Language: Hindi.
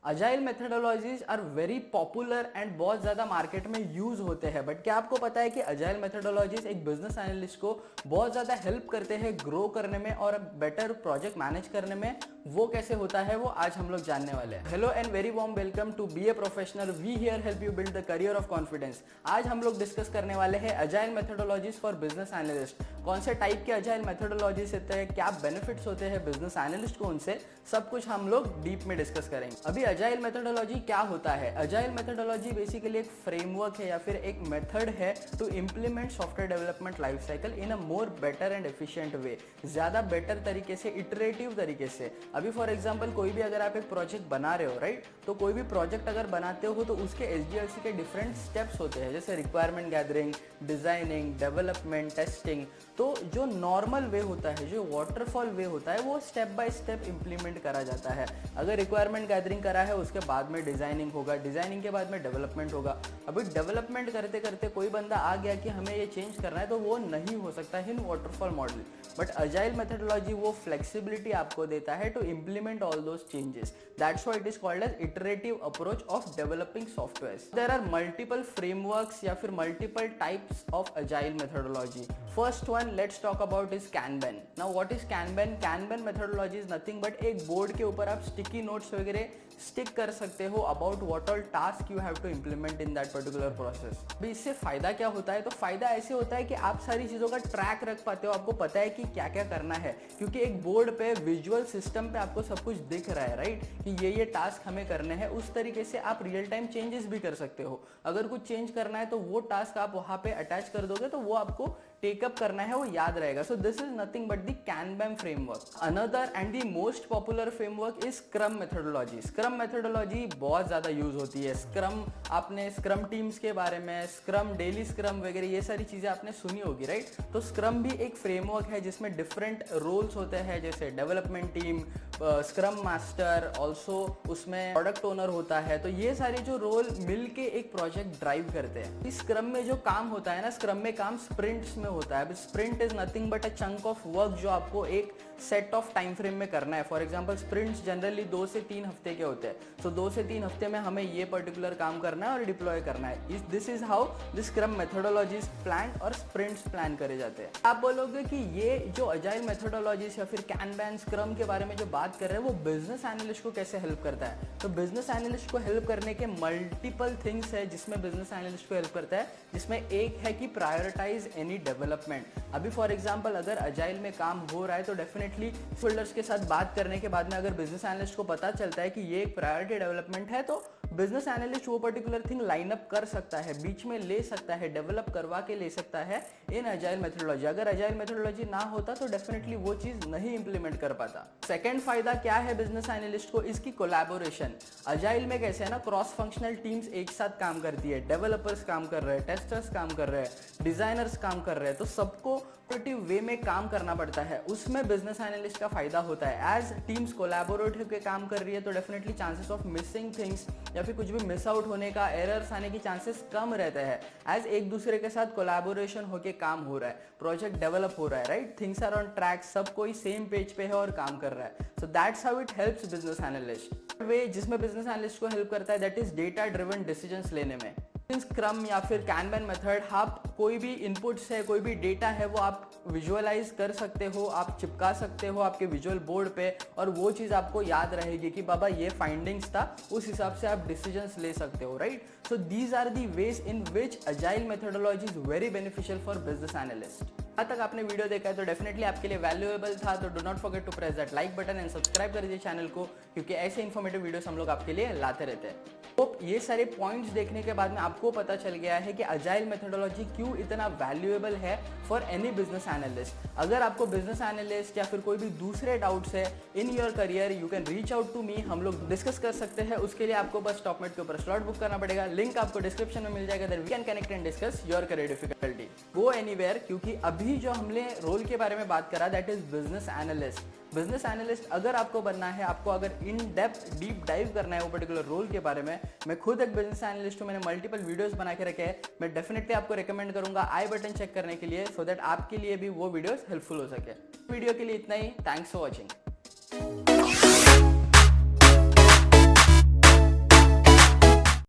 Agile methodologies are very popular and बहुत ज़्यादा मार्केट में यूज़ होते हैं, बट क्या आपको पता है कि अजाइल मेथडोलॉजीज एक बिजनेस एनालिस्ट को बहुत ज़्यादा हेल्प करते हैं ग्रो करने में और बेटर प्रोजेक्ट मैनेज करने में? वो कैसे होता है वो आज हम लोग जानने वाले हैं। Hello and very warm welcome to be a professional, we here help you build the career of confidence. आज हम लोग डिस्कस करने वाले हैं agile methodologies for business analyst. कौन से टाइप के अजाइल मेथडोलॉजीज होते हैं, क्या बेनिफिट्स होते हैं बिजनेस एनालिस्ट को उनसे, सब कुछ हम लोग डीप में डिस्कस करेंगे। अभी अजाइल मेथडोलॉजी क्या होता है? अजाइल मेथडोलॉजी बेसिकली एक फ्रेमवर्क है या फिर एक मेथड है to implement software development life cycle in a more better and efficient way, ज्यादा बेटर तरीके से, इटरेटिव तरीके से। अभी फॉर एग्जांपल कोई भी अगर आप एक प्रोजेक्ट बना रहे हो, राइट, तो कोई भी प्रोजेक्ट अगर बनाते हो तो उसके एसडीएलसी के डिफरेंट स्टेप्स होते हैं, जैसे requirement gathering, designing, development, testing. तो जो नॉर्मल वे होता है, जो वाटरफॉल वे होता है, वो स्टेप बाय स्टेप इंप्लीमेंट करा जाता है। अगर रिक्वायरमेंट गैदरिंग करा है, उसके बाद में डिजाइनिंग होगा, डिजाइनिंग के बाद में डेवलपमेंट होगा। अभी डेवलपमेंट करते करते कोई बंदा आ गया कि हमें ये चेंज करना है, तो वो नहीं हो सकता in waterfall model. But agile methodology वो फ्लेक्सिबिलिटी आपको देता है to implement all those changes. That's why it is called as iterative approach of developing software. There are multiple frameworks या फिर multiple types of agile methodology. First one let's talk about is Kanban. Now what is Kanban? Kanban methodology is nothing but एक बोर्ड के ऊपर आप स्टिकी नोट्स वगैरह स्टिक कर सकते हो about what all task you have to implement in that particular process. अभी इससे फायदा क्या होता है? तो फायदा ऐसे होता है कि आप सारी चीजों का ट्रैक रख पाते हो, आपको पता है कि क्या क्या करना है, क्योंकि एक बोर्ड पे विजुअल सिस्टम पे आपको सब कुछ दिख रहा है, राइट, कि ये टास्क हमें करने हैं। उस तरीके से आप रियल टाइम चेंजेस भी कर सकते हो। अगर कुछ चेंज करना है तो वो टास्क आप वहां पे अटैच कर दोगे तो वो आपको टेकअप करना है, वो याद रहेगा। So this is nothing but the Kanban framework. Another and the most popular framework is scrum methodology. Scrum methodology बहुत ज्यादा यूज होती है। स्क्रम, आपने स्क्रम टीम्स के बारे में, स्क्रम, डेली स्क्रम वगैरह ये सारी चीजें आपने सुनी होगी, राइट। तो स्क्रम भी एक फ्रेमवर्क है जिसमें डिफरेंट रोल्स होते हैं, जैसे development team, scrum master, also उसमें प्रोडक्ट ओनर होता है। तो ये सारे जो रोल मिलके एक प्रोजेक्ट ड्राइव करते हैं। इस स्क्रम में जो काम होता है ना, स्क्रम में काम स्प्रिंट्स में होता है। Sprint is nothing but a chunk of work जो आपको एक सेट ऑफ टाइम फ्रेम में करना है। फॉर एग्जांपल स्प्रिंट्स जनरली 2 से 3 हफ्ते के होते हैं। सो 2 से 3 हफ्ते में हमें ये पर्टिकुलर काम करना है और डिप्लॉय करना है। This is how the scrum methodologies plan और स्प्रिंट्स प्लान करे जाते हैं। आप बोलोगे कि ये जो अजाइल मेथोडोलॉजीज या फिर कैनबैन, स्क्रम के बारे में जो बात कर रहे हैं वो बिजनेस एनालिस्ट को कैसे हेल्प करता है? तो बिजनेस एनालिस्ट को हेल्प करने के मल्टीपल थिंग्स है जिसमें बिजनेस एनालिस्ट को हेल्प करता है, जिसमें एक है कि प्रायोरिटाइज एनी डेवलपमेंट। अभी फॉर एग्जांपल अगर अजाइल में काम हो रहा है तो डेफिनेटली होल्डर्स के साथ बात करने के बाद में अगर बिजनेस एनालिस्ट को पता चलता है कि ये एक प्रायोरिटी डेवलपमेंट है, तो बिजनेस एनालिस्ट वो पर्टिकुलर थिंग लाइन अप कर सकता है, बीच में ले सकता है, डेवलप करवा के ले सकता है इन अजाइल मेथोडोलॉजी। अगर अजाइल मेथोडोलॉजी ना होता तो डेफिनेटली वो चीज नहीं इंप्लीमेंट कर पाता। सेकंड फायदा क्या है बिजनेस एनालिस्ट को? इसकी कोलैबोरेशन। अजाइल में कैसे है ना, क्रॉस फंक्शनल टीम्स एक साथ काम करती है, डेवलपर्स काम कर रहे हैं, टेस्टर्स काम कर रहे हैं, डिजाइनर्स काम कर रहे हैं, तो सबको कोऑपरेटिव वे में काम करना पड़ता है। उसमें बिजनेस एनालिस्ट का फायदा होता है। एज टीम्स कोलैबोरेट होकर काम कर रही है तो definitely chances of missing things या फिर कुछ भी मिस आउट होने का, एरर्स आने की चांसेस कम रहते हैं। एज एक दूसरे के साथ कोलैबोरेशन होकर काम हो रहा है, प्रोजेक्ट डेवलप हो रहा है, right, things are on track, सब कोई सेम पेज पे है और काम कर रहा है। So that's how it helps business analyst. Way जिसमें बिजनेस एनालिस्ट को हेल्प करता है that is data driven decisions लेने में। स्क्रम या फिर कैनबैन मेथड, आप कोई भी इनपुट्स है, कोई भी डेटा है, वो आप विजुअलाइज कर सकते हो, आप चिपका सकते हो आपके विजुअल बोर्ड पे, और वो चीज़ आपको याद रहेगी कि बाबा ये फाइंडिंग्स था, उस हिसाब से आप डिसीजंस ले सकते हो, right. So these are the ways in which agile methodology is very beneficial for business analyst. आज तक आपने वीडियो देखा है तो डेफिनेटली आपके लिए वैल्यूएबल था, तो do not forget to press that like button and subscribe कर दीजिए चैनल को, क्योंकि ऐसे इन्फॉर्मेटिव वीडियोस हम लोग आपके लिए लाते रहते हैं। तो ये सारे पॉइंट्स देखने के बाद में आपको पता चल गया है कि अजाइल मेथोडोलॉजी क्यों इतना वैल्यूएबल है फॉर एनी बिजनेस एनालिस्ट। अगर आपको बिजनेस एनालिस्ट या फिर कोई भी दूसरे डाउट्स है in your career, you can reach out to me, हम लोग डिस्कस कर सकते हैं। उसके लिए आपको बस टॉपमेट के ऊपर स्लॉट बुक करना पड़ेगा, लिंक आपको डिस्क्रिप्शन में मिल जाएगा। There we can connect and discuss your career difficulty. Go anywhere, क्योंकि अभी जो हमने रोल के बारे में बात करा that is business analyst. Business analyst अगर आपको बनना है, आपको अगर इन डेप्थ डीप डाइव करना है वो पर्टिकुलर रोल के बारे में, मैं खुद एक बिजनेस एनालिस्ट हूँ, मैंने मल्टीपल वीडियोस बना के रखे हैं, मैं डेफिनेटली आपको रिकमेंड करूंगा आई बटन चेक करने के लिए, सो दैट आपके लिए भी वो वीडियोस हेल्पफुल हो सके। वीडियो के लिए इतना ही, थैंक्स फॉर वॉचिंग।